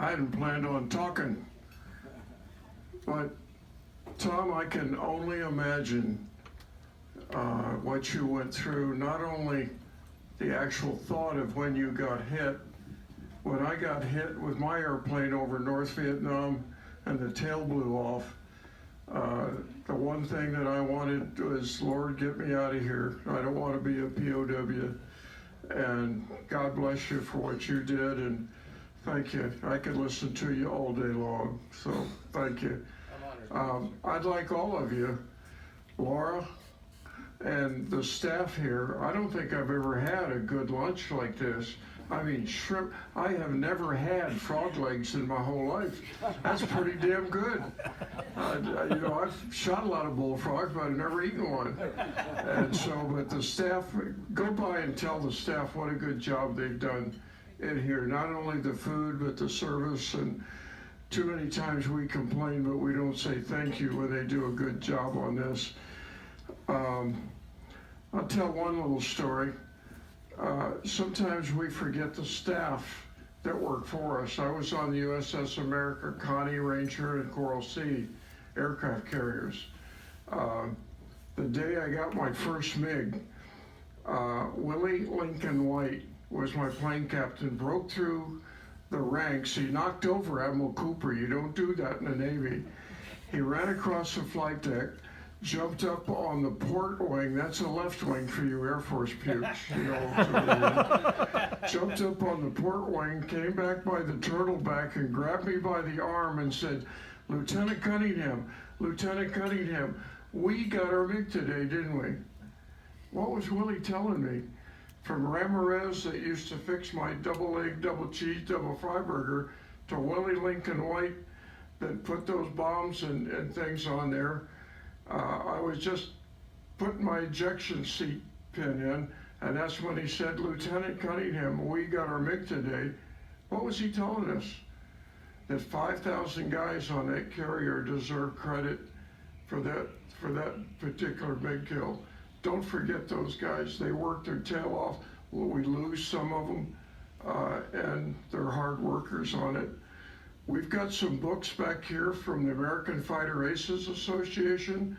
I hadn't planned on talking, but Tom, I can only imagine what you went through, not only the actual thought of when you got hit. When I got hit with my airplane over North Vietnam and the tail blew off, the one thing that I wanted was, Lord, get me out of here. I don't want to be a POW. And God bless you for what you did, and thank you. I could listen to you all day long, so thank you. I'd like all of you, Laura, and the staff here. I don't think I've ever had a good lunch like this. I mean, shrimp. I have never had frog legs in my whole life. That's pretty damn good. I've shot a lot of bullfrogs, but I've never eaten one. And so, but the staff, go by and tell the staff what a good job they've done in here. Not only the food, but the service. And too many times we complain, but we don't say thank you when they do a good job on this. I'll tell one little story. Sometimes we forget the staff that work for us. I was on the USS America, Connie, Ranger, and Coral Sea aircraft carriers. The day I got my first MiG, Willie Lincoln White was my plane captain, broke through the ranks. He knocked over Admiral Cooper. You don't do that in the Navy. He ran across the flight deck, jumped up on the port wing. That's a left wing for you Air Force pukes. Jumped up on the port wing, came back by the turtleback and grabbed me by the arm and said, Lieutenant Cunningham, we got our MiG today, didn't we? What was Willie telling me? From Ramirez that used to fix my double egg, double cheese, double fry burger, to Willie Lincoln White that put those bombs and things on there. I was just putting my ejection seat pin in, and that's when he said, Lieutenant Cunningham, we got our MiG today. What was he telling us? That 5,000 guys on that carrier deserve credit for that particular MiG kill. Don't forget those guys. They worked their tail off. Will we lose some of them? And they're hard workers on it. We've got some books back here from the American Fighter Aces Association.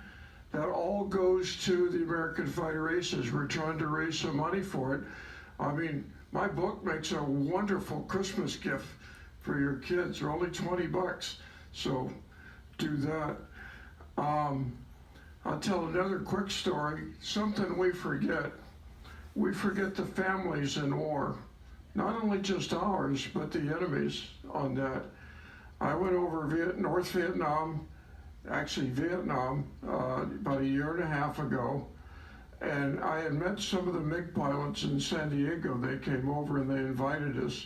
That all goes to the American Fighter Aces. We're trying to raise some money for it. I mean, my book makes a wonderful Christmas gift for your kids. They're only 20 bucks, so do that. I'll tell another quick story, something we forget. We forget the families in war, not only just ours, but the enemies on that. I went over North Vietnam, actually Vietnam, about a year and a half ago, and I had met some of the MiG pilots in San Diego. They came over and they invited us.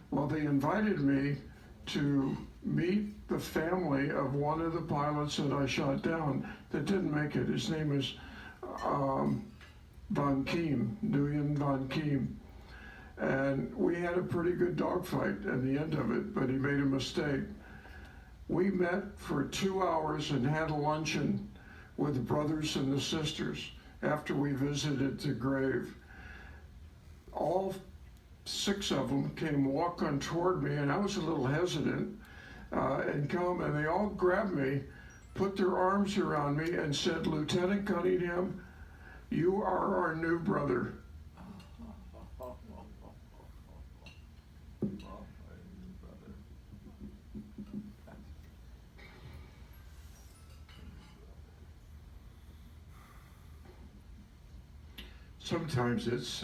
Well, they invited me to meet the family of one of the pilots that I shot down that didn't make it. His name is Von Keem, Nguyen Von Keem. And we had a pretty good dogfight at the end of it, but he made a mistake. We met for 2 hours and had a luncheon with the brothers and the sisters after we visited the grave. All 6 of them came walking toward me, and I was a little hesitant, and they all grabbed me, put their arms around me, and said, Lieutenant Cunningham, you are our new brother. Sometimes it's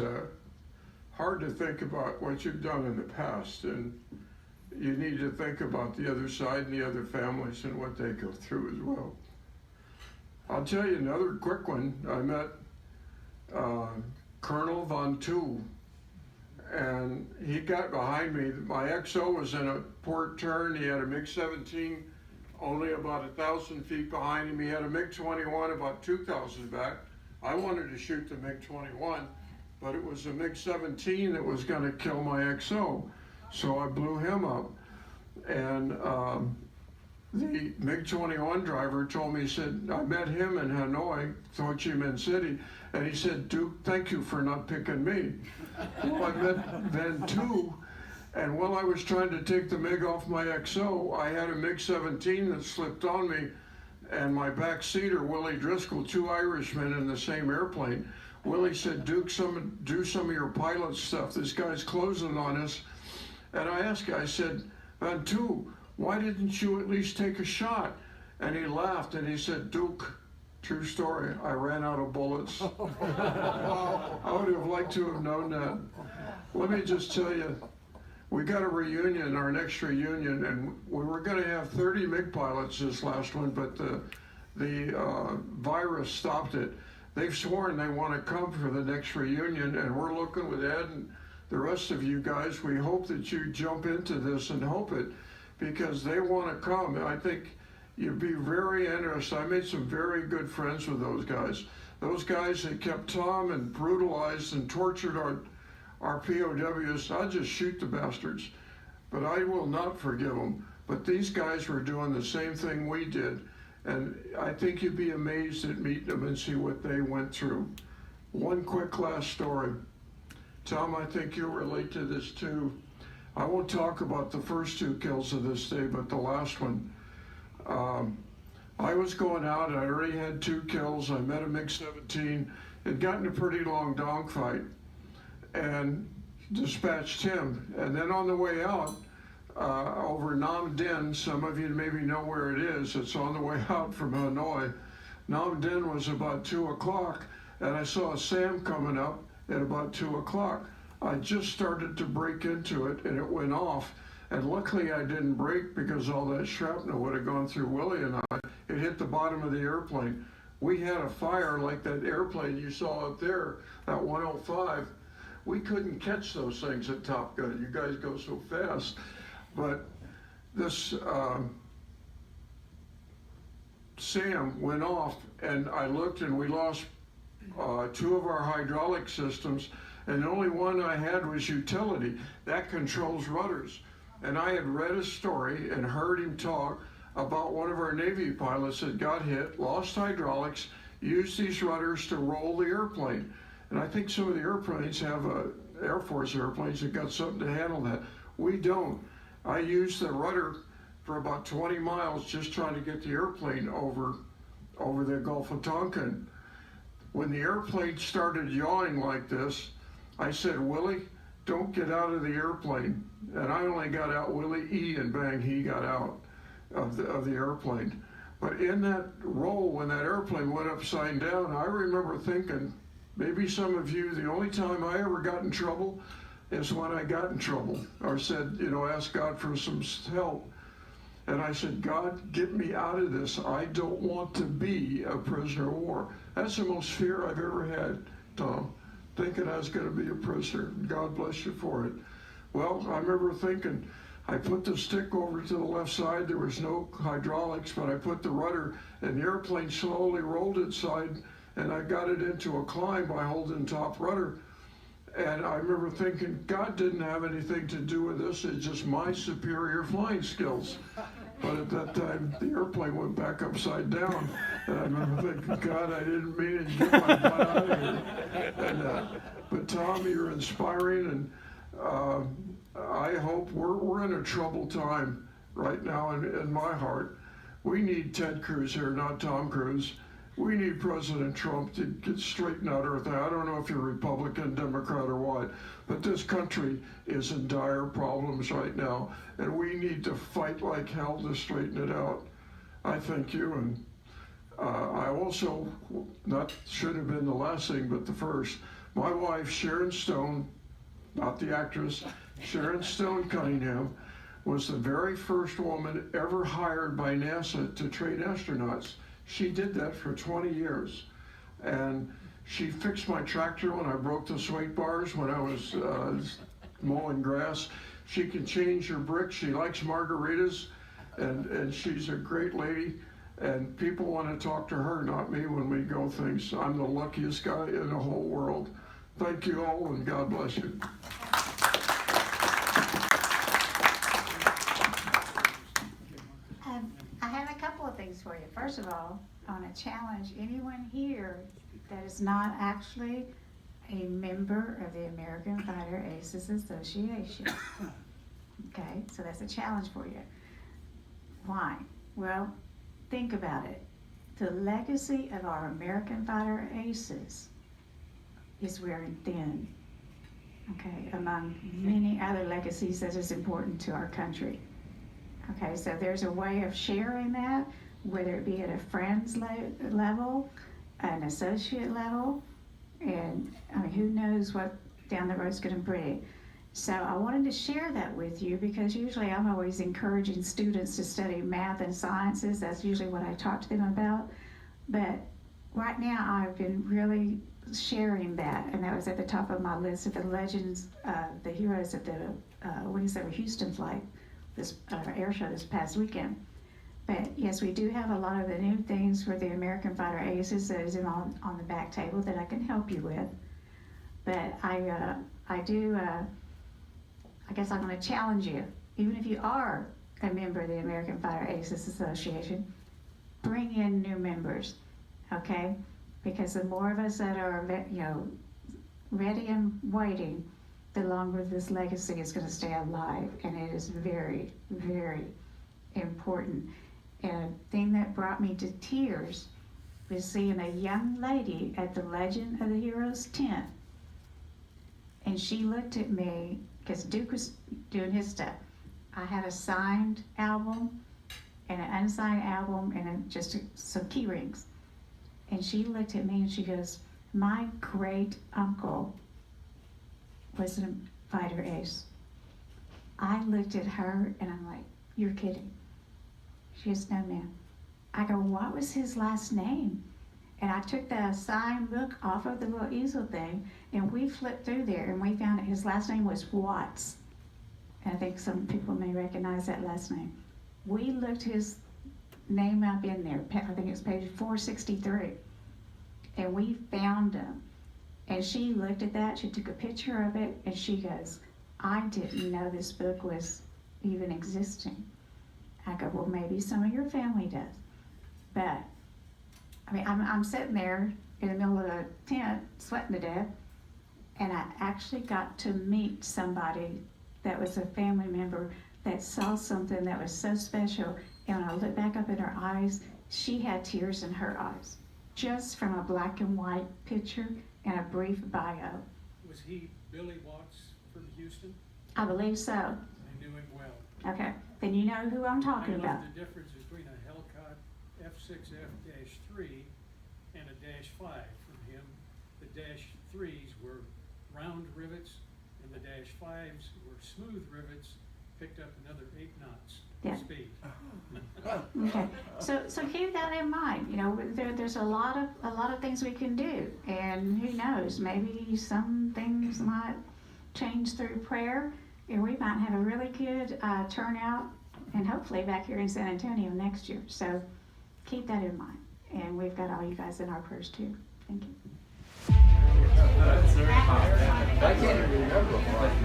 hard to think about what you've done in the past, and you need to think about the other side and the other families and what they go through as well. I'll tell you another quick one. I met Colonel Von Tool, and he got behind me. My XO was in a port turn. He had a MiG-17 only about 1,000 feet behind him. He had a MiG-21 about 2,000 back. I wanted to shoot the MiG-21, but it was a MiG-17 that was going to kill my XO, so I blew him up. And the MiG-21 driver told me, he said, I met him in Hanoi, Ho Chi Minh City, and he said, Duke, thank you for not picking me. Well, I met Van Tu, And while I was trying to take the MiG off my XO, I had a MiG-17 that slipped on me, and my back seater, Willie Driscoll, two Irishmen in the same airplane. Willie said, Duke, do some of your pilot stuff. This guy's closing on us. And I asked, I said, Van Tu, why didn't you at least take a shot? And he laughed and he said, Duke, true story, I ran out of bullets. I would have liked to have known that. Let me just tell you, we got a reunion, our next reunion, and we were going to have 30 MiG pilots this last one, but the virus stopped it. They've sworn they want to come for the next reunion, and we're looking with Ed and the rest of you guys. We hope that you jump into this and hope it, because they want to come. And I think you'd be very interested. I made some very good friends with those guys. Those guys that kept Tom and brutalized and tortured our POWs. I'll just shoot the bastards, but I will not forgive them. But these guys were doing the same thing we did. And I think you'd be amazed at meeting them and see what they went through. One quick last story. Tom, I think you'll relate to this too. I won't talk about the first two kills of this day, but the last one. I was going out, I already had 2 kills. I met a MiG-17, had gotten a pretty long dogfight, and dispatched him. And then on the way out, over Nam Dinh, some of you maybe know where it is, it's on the way out from Hanoi. Nam Dinh was about 2 o'clock, and I saw a SAM coming up at about 2 o'clock. I just started to break into it, and it went off. And luckily I didn't break, because all that shrapnel would have gone through Willie and I. It hit the bottom of the airplane. We had a fire like that airplane you saw up there, that 105. We couldn't catch those things at Top Gun. You guys go so fast. But this SAM went off, and I looked, and we lost 2 of our hydraulic systems, and the only one I had was utility. That controls rudders. And I had read a story and heard him talk about one of our Navy pilots that got hit, lost hydraulics, used these rudders to roll the airplane. And I think some of the airplanes have, Air Force airplanes, that got something to handle that. We don't. I used the rudder for about 20 miles just trying to get the airplane over the Gulf of Tonkin. When the airplane started yawing like this, I said, Willie, don't get out of the airplane. And I only got out Willie E, and bang, he got out of the airplane. But in that roll, when that airplane went upside down, I remember thinking, maybe some of you, the only time I ever got in trouble is when I got in trouble, or said, ask God for some help. And I said, God, get me out of this. I don't want to be a prisoner of war. That's the most fear I've ever had, Tom, thinking I was going to be a prisoner. God bless you for it. Well, I remember thinking, I put the stick over to the left side. There was no hydraulics, but I put the rudder, and the airplane slowly rolled its side, and I got it into a climb by holding top rudder. And I remember thinking, God didn't have anything to do with this. It's just my superior flying skills. But at that time, the airplane went back upside down. And I remember thinking, God, I didn't mean to get my butt out of here. But Tom, you're inspiring, and I hope we're in a troubled time right now in my heart. We need Ted Cruz here, not Tom Cruise. We need President Trump to get straightened out of that. I don't know if you're Republican, Democrat, or what, but this country is in dire problems right now, and we need to fight like hell to straighten it out. I thank you, and I also, should have been the last thing, but the first. My wife, Sharon Stone, not the actress, Sharon Stone Cunningham, was the very first woman ever hired by NASA to train astronauts. She did that for 20 years. And she fixed my tractor when I broke the swing bars when I was mowing grass. She can change your bricks. She likes margaritas, and she's a great lady. And people want to talk to her, not me, when we go things. I'm the luckiest guy in the whole world. Thank you all, and God bless you. I have a couple of things for you. First of all, I want to challenge anyone here that is not actually a member of the American Fighter Aces Association. Okay, so that's a challenge for you. Why? Well, think about it. The legacy of our American fighter aces is wearing thin, okay, among many other legacies that is important to our country. Okay, so there's a way of sharing that, whether it be at a friend's level, an associate level, and I mean, who knows what down the road's gonna bring. So I wanted to share that with you because usually I'm always encouraging students to study math and sciences. That's usually what I talk to them about. But right now I've been really sharing that, and that was at the top of my list of the legends, the heroes of the Wings Over Houston flight, this air show this past weekend. But yes, we do have a lot of the new things for the American Fighter Aces that is on the back table that I can help you with. But I guess I'm going to challenge you, even if you are a member of the American Fighter Aces Association, bring in new members, okay? Because the more of us that are, ready and waiting, the longer this legacy is going to stay alive, and it is very, very important. And a thing that brought me to tears was seeing a young lady at the Legend of the Heroes tent, and she looked at me, because Duke was doing his stuff. I had a signed album and an unsigned album and some key rings. And she looked at me and she goes, my great uncle was a fighter ace. I looked at her and I'm like, you're kidding. She goes, no ma'am. I go, what was his last name? And I took the signed book off of the little easel thing, and we flipped through there, and we found that his last name was Watts. And I think some people may recognize that last name. We looked his name up in there. I think it's page 463. And we found him. And she looked at that, she took a picture of it, and she goes, I didn't know this book was even existing. I go, well, maybe some of your family does. But I mean, I'm sitting there in the middle of the tent, sweating to death, and I actually got to meet somebody that was a family member that saw something that was so special, and when I looked back up in her eyes, she had tears in her eyes, just from a black and white picture and a brief bio. Was he Billy Watts from Houston? I believe so. I knew him well. Okay, then you know who I'm talking about. I know the difference between a Hellcat F6F-3 and a -5 from him. The -3s were round rivets and the -5s were smooth rivets, picked up another 8 knots Yeah. speed. Okay, so keep that in mind. You know, there's a lot of things we can do, and who knows, maybe some things might change through prayer, and we might have a really good turnout, and hopefully back here in San Antonio next year. So keep that in mind, and we've got all you guys in our prayers too. Thank you. I can't even remember the last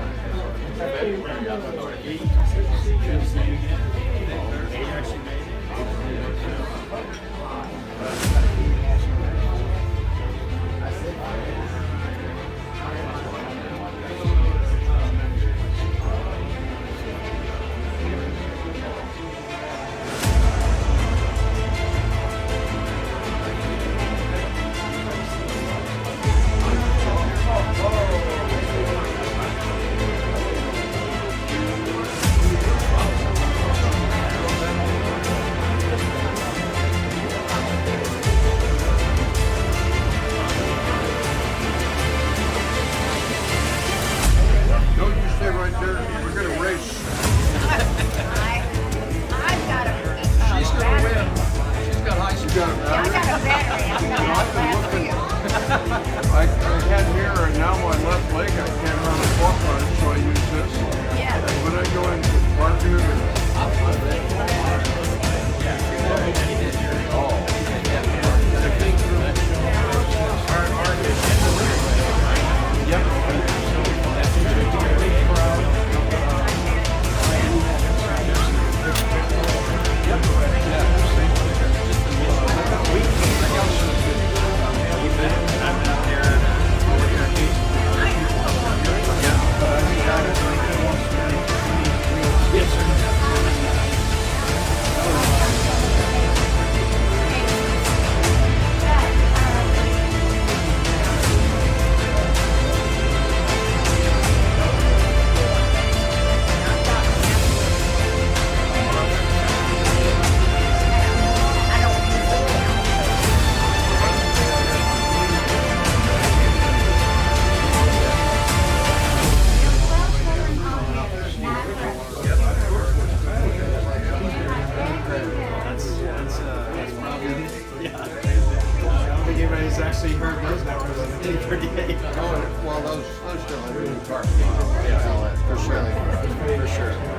so you heard those numbers in the 38. Oh, well, those still have new cars. Yeah, for sure. For sure.